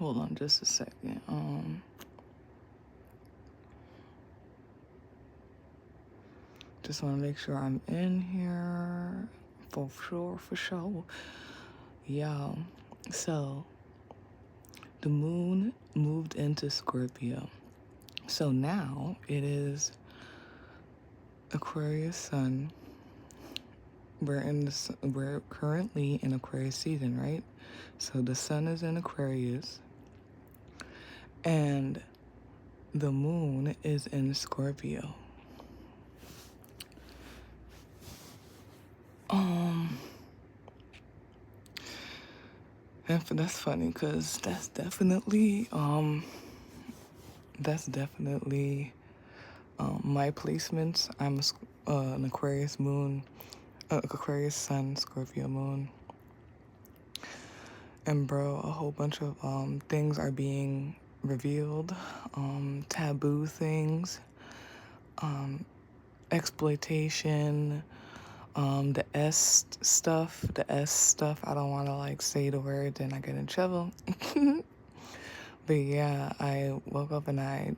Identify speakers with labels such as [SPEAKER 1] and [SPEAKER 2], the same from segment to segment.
[SPEAKER 1] Hold on just a second. Just want to make sure I'm in here. For sure. Yeah. So, the moon moved into Scorpio. So now it is Aquarius sun. We're currently in Aquarius season, right? So the sun is in Aquarius and the moon is in Scorpio. And that's funny because that's definitely my placements. I'm an Aquarius moon, Aquarius sun, Scorpio moon. And bro, a whole bunch of things are being revealed, taboo things, exploitation, the S stuff, I don't want to like say the word, then I get in trouble. But yeah, I woke up and I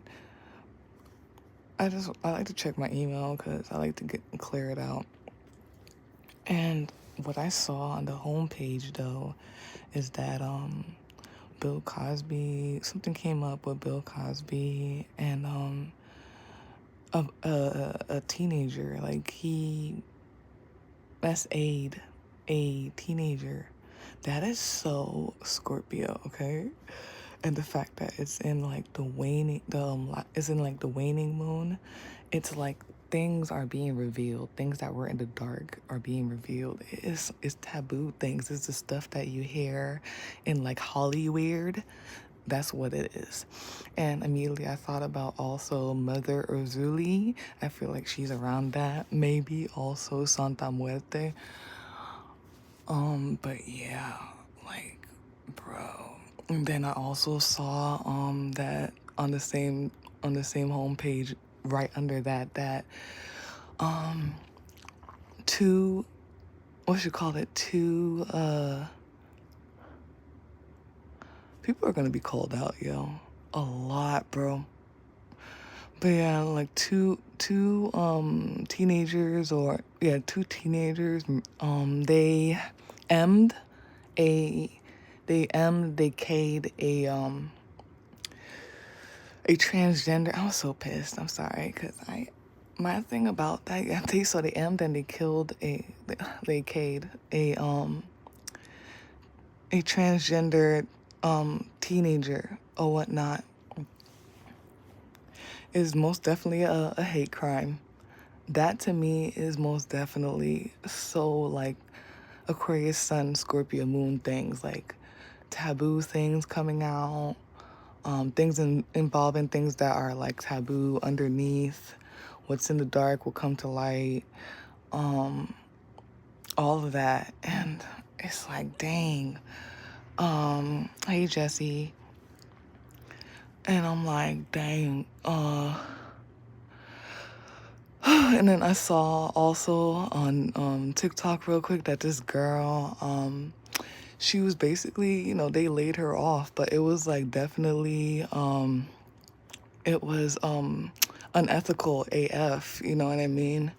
[SPEAKER 1] like to check my email because I like to clear it out. And what I saw on the homepage though is that Bill Cosby, something came up with Bill Cosby and a teenager, like that's a teenager. That is so Scorpio, okay? And the fact that it's in like the waning moon, it's like things are being revealed. Things that were in the dark are being revealed. It's taboo things. It's the stuff that you hear in like Hollyweird. That's what it is. And immediately I thought about also Mother Urzuli. I feel like she's around that. Maybe also Santa Muerte. But yeah, like, bro. And then I also saw that on the same homepage, right under that two people are gonna be called out, yo. A lot, bro. But yeah, like two teenagers, they emmed they K'd a transgender. I was so pissed. I'm sorry, cause my thing about that, they emmed and they killed they K'd a transgender teenager or whatnot is most definitely a hate crime. That to me is most definitely so like Aquarius sun, Scorpio moon things, like taboo things coming out, things involving things that are like taboo underneath. What's in the dark will come to light. All of that. And it's like, dang. Hey Jesse. And I'm like, dang, and then I saw also on TikTok real quick that this girl, she was basically, they laid her off, but it was like definitely, it was unethical AF, you know what I mean?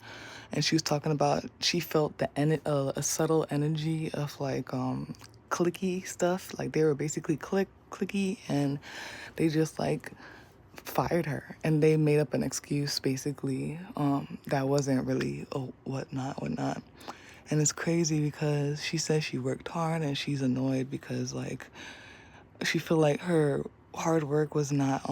[SPEAKER 1] And she was talking about, she felt a subtle energy of like clicky stuff, like they were basically clicky, and they just like fired her, and they made up an excuse basically that wasn't really whatnot. And it's crazy because she says she worked hard and she's annoyed because like she feel like her hard work was not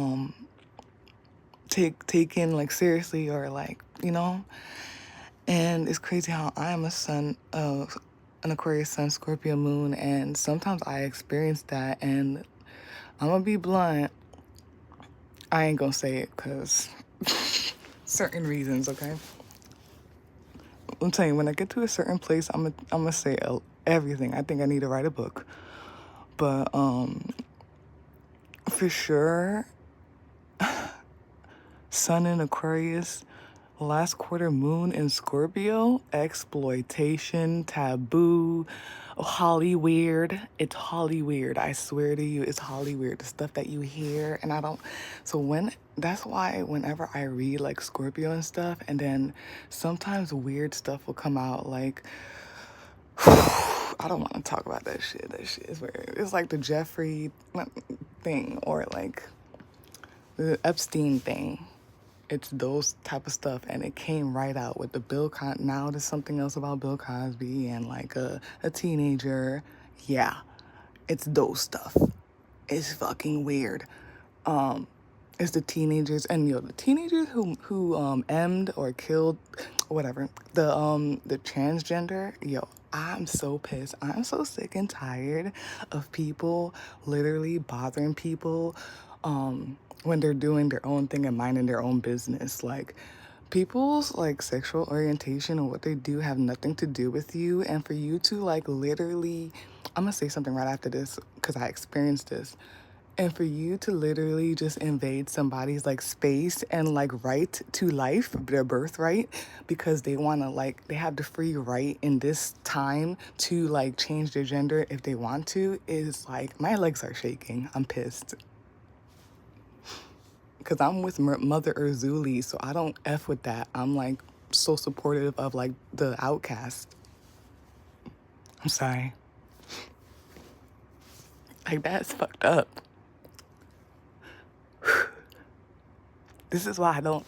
[SPEAKER 1] taken like seriously, or like, and it's crazy how I am a son of an Aquarius sun, Scorpio moon, and sometimes I experience that, and I'm gonna be blunt, I ain't gonna say it because certain reasons, okay? I'm telling you, when I get to a certain place, I'm gonna say everything. I think I need to write a book. But for sure, Sun in Aquarius, last quarter moon in Scorpio, exploitation, taboo, Holly weird. It's Holly weird. I swear to you, it's Holly weird. The stuff that you hear, and I don't. So that's why whenever I read like Scorpio and stuff, and then sometimes weird stuff will come out like. I don't want to talk about that shit. That shit is weird. It's like the Jeffrey thing or like the Epstein thing. It's those type of stuff, and it came right out with the now there's something else about Bill Cosby and like a teenager. Yeah, it's those stuff. It's fucking weird. It's the teenagers, and the teenagers who emmed or killed, whatever, the transgender. I'm so pissed. I'm so sick and tired of people literally bothering people when they're doing their own thing and minding their own business. Like, people's like sexual orientation and what they do have nothing to do with you, and for you to like literally, I'm gonna say something right after this because I experienced this. And for you to literally just invade somebody's like space and like right to life, their birthright, because they want to like, they have the free right in this time to like change their gender if they want to, is like, my legs are shaking. I'm pissed. Because I'm with Mother Urzuli, so I don't F with that. I'm like so supportive of like the outcast. I'm sorry. Like, that's fucked up. This is why I don't,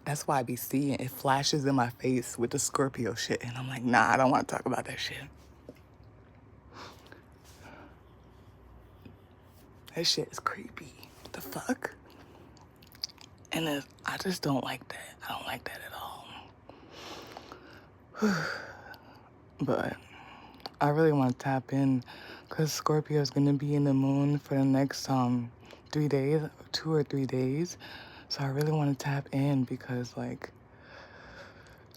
[SPEAKER 1] that's why I be seeing it flashes in my face with the Scorpio shit. And I'm like, nah, I don't want to talk about that shit. That shit is creepy. What the fuck? And I just don't like that. I don't like that at all. But I really want to tap in because Scorpio is going to be in the moon for the next 3 days, 2 or 3 days. So I really want to tap in because like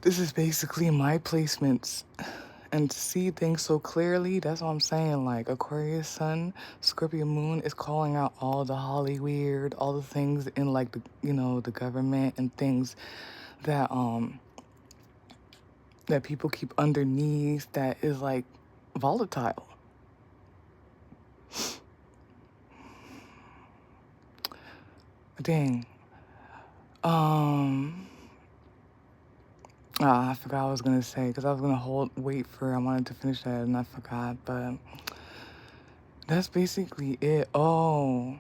[SPEAKER 1] this is basically my placements, and to see things so clearly, that's what I'm saying. Like, Aquarius sun, Scorpio moon is calling out all the Holly weird, all the things in like the government and things that that people keep underneath that is like volatile. Dang. I forgot what I was gonna say because I was gonna I wanted to finish that and I forgot, but that's basically it. Oh,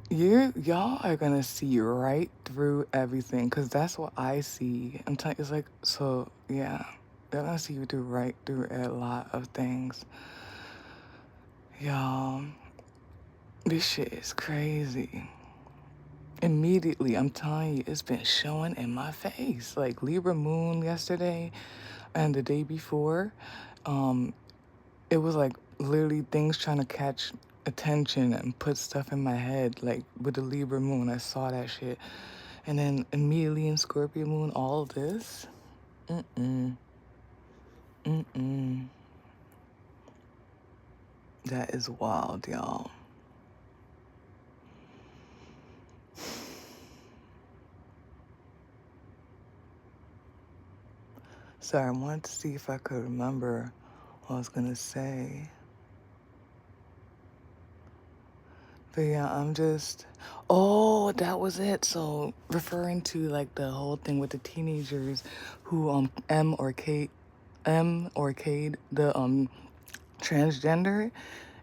[SPEAKER 1] y'all are gonna see right through everything because that's what I see. I'm telling you, it's like, so yeah, they're gonna see you right through a lot of things. Y'all, this shit is crazy. Immediately, I'm telling you, it's been showing in my face. Like Libra moon yesterday and the day before, it was like literally things trying to catch attention and put stuff in my head. Like with the Libra moon, I saw that shit. And then immediately in Scorpio moon, all this. That is wild, y'all. Sorry, I wanted to see if I could remember what I was gonna say. But yeah, that was it. So referring to like the whole thing with the teenagers who M or Kate the transgender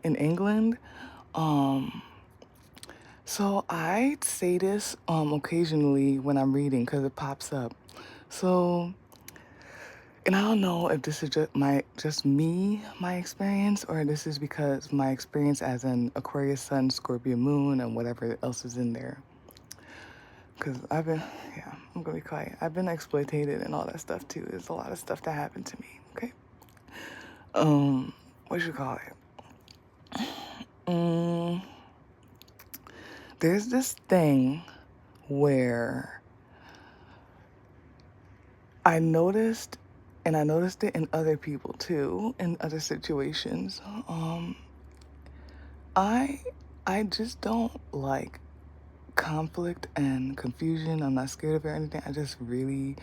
[SPEAKER 1] in England. So I say this occasionally when I'm reading because it pops up. So, and I don't know if this is my experience, or this is because my experience as an Aquarius sun, Scorpio moon, and whatever else is in there. Because I'm gonna be quiet. I've been exploited and all that stuff too. There's a lot of stuff that happened to me. Okay. What you call it? There's this thing where I noticed, and I noticed it in other people too, in other situations. I just don't like conflict and confusion. I'm not scared of it or anything. I just really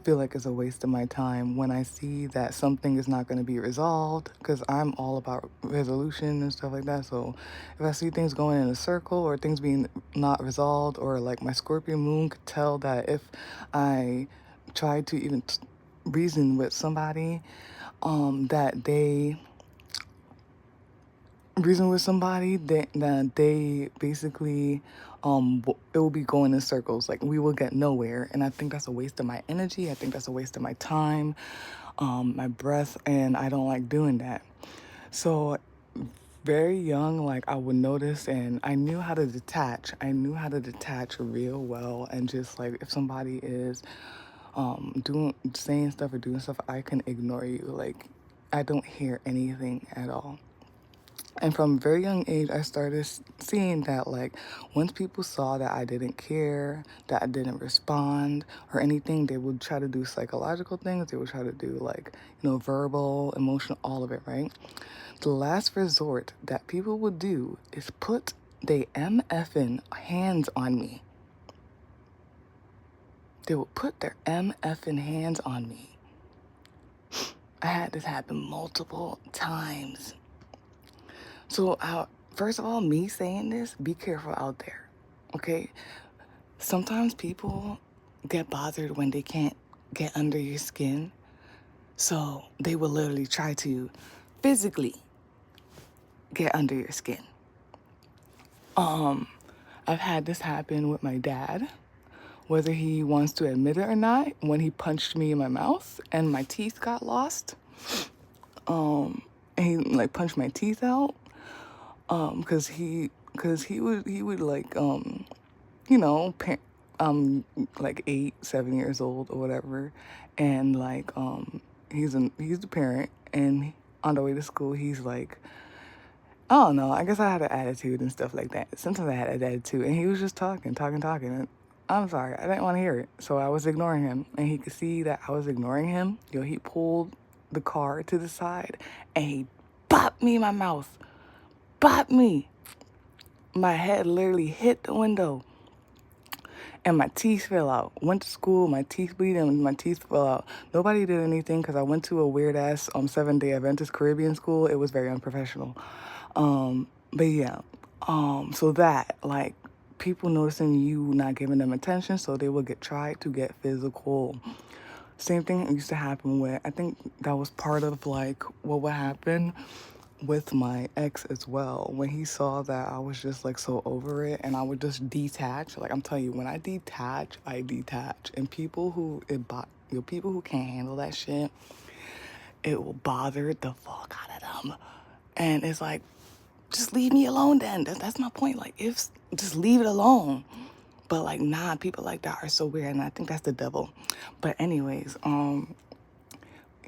[SPEAKER 1] feel like it's a waste of my time when I see that something is not going to be resolved, because I'm all about resolution and stuff like that. So if I see things going in a circle or things being not resolved, or like my Scorpio moon could tell that if I try to even reason with somebody, that they reason with somebody that they basically it will be going in circles, like we will get nowhere. And I think that's a waste of my energy. I think that's a waste of my time, my breath, and I don't like doing that. So very young, like I would notice, and I knew how to detach. I knew how to detach real well, and just like if somebody is doing saying stuff or doing stuff, I can ignore you. Like I don't hear anything at all. And from a very young age, I started seeing that, like, once people saw that I didn't care, that I didn't respond or anything, they would try to do psychological things. They would try to do, like, verbal, emotional, all of it, right? The last resort that people would do is put they MFing hands on me. They would put their MFing hands on me. I had this happen multiple times. So, first of all, me saying this, be careful out there, okay? Sometimes people get bothered when they can't get under your skin. So they will literally try to physically get under your skin. I've had this happen with my dad, whether he wants to admit it or not, when he punched me in my mouth and my teeth got lost. And he like punched my teeth out. Cause he would like, you know, like 8, 7 years old or whatever. And like, he's the parent, and on the way to school, he's like, I don't know, I guess I had an attitude and stuff like that. Sometimes I had an attitude, and he was just talking. And I'm sorry, I didn't want to hear it. So I was ignoring him, and he could see that I was ignoring him. He pulled the car to the side, and he bopped me in my mouth. Bopped me. My head literally hit the window, and my teeth fell out. Went to school, my teeth bleeding, and my teeth fell out. Nobody did anything because I went to a weird ass 7-day Adventist Caribbean school. It was very unprofessional. But yeah, so that, like, people noticing you not giving them attention, so they will try to get physical. Same thing used to happen with, I think that was part of like what would happen with my ex as well. When he saw that I was just like so over it, and I would just detach. Like, I'm telling you, when I detach, I detach. And people who can't handle that shit, it will bother the fuck out of them. And it's like, just leave me alone then. That's my point. Like, just leave it alone. But like, nah, people like that are so weird, and I think that's the devil. But anyways,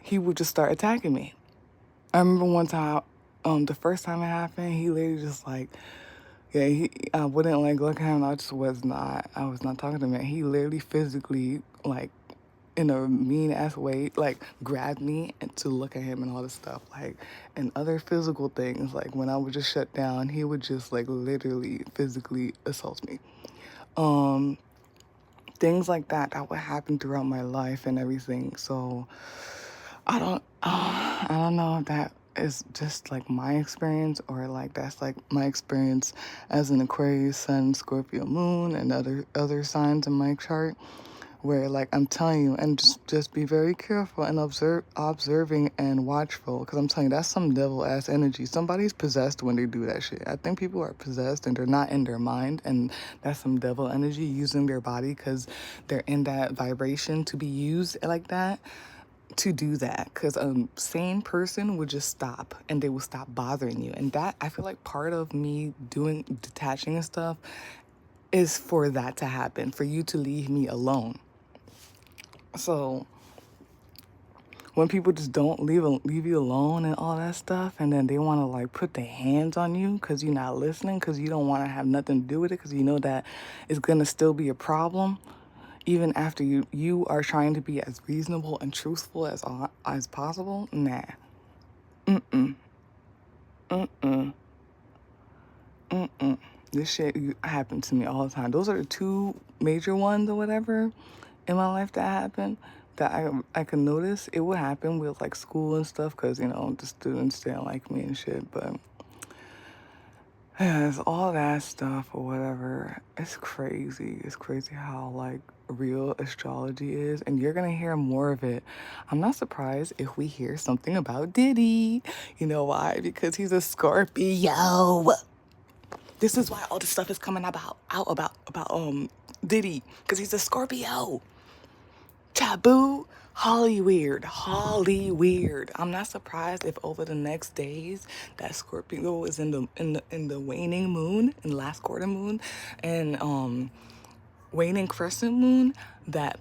[SPEAKER 1] he would just start attacking me. I remember one time, the first time it happened, he literally just like, yeah, I wouldn't like look at him. I was not talking to him. He literally physically, like, in a mean ass way, like, grabbed me and to look at him and all this stuff, like, and other physical things. Like, when I would just shut down, he would just like literally physically assault me. Things like that would happen throughout my life and everything. So I don't know if that is just like my experience, or like that's like my experience as an Aquarius Sun, Scorpio Moon, and other signs in my chart, where, like, I'm telling you, and just be very careful and observing and watchful, because I'm telling you, that's some devil ass energy. Somebody's possessed when they do that shit. I think people are possessed and they're not in their mind, and that's some devil energy using their body because they're in that vibration to be used like that, to do that. Because a sane person would just stop, and they will stop bothering you. And that, I feel like part of me doing detaching and stuff is for that to happen, for you to leave me alone. So when people just don't leave you alone and all that stuff, and then they want to like put their hands on you because you're not listening, because you don't want to have nothing to do with it, because you know that it's gonna still be a problem, even after you are trying to be as reasonable and truthful as possible. Nah, mm mm mm mm mm. This shit happened to me all the time. Those are the two major ones or whatever in my life that happened that I could notice. It would happen with like school and stuff because, you know, the students didn't like me and shit. But yeah, it's all that stuff or whatever. It's crazy. It's crazy how like real astrology is, and you're gonna hear more of it. I'm not surprised if we hear something about Diddy. You know why? Because he's a Scorpio. This is why all this stuff is coming about Diddy, because he's a Scorpio. Taboo, Holly weird, Holly weird. I'm not surprised if over the next days that Scorpio is in the waning moon, in the last quarter moon, and waning crescent moon, that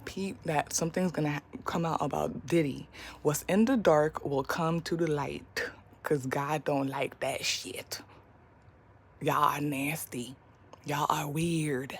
[SPEAKER 1] something's gonna come out about Diddy. What's in the dark will come to the light, cause God don't like that shit. Y'all are nasty. Y'all are weird.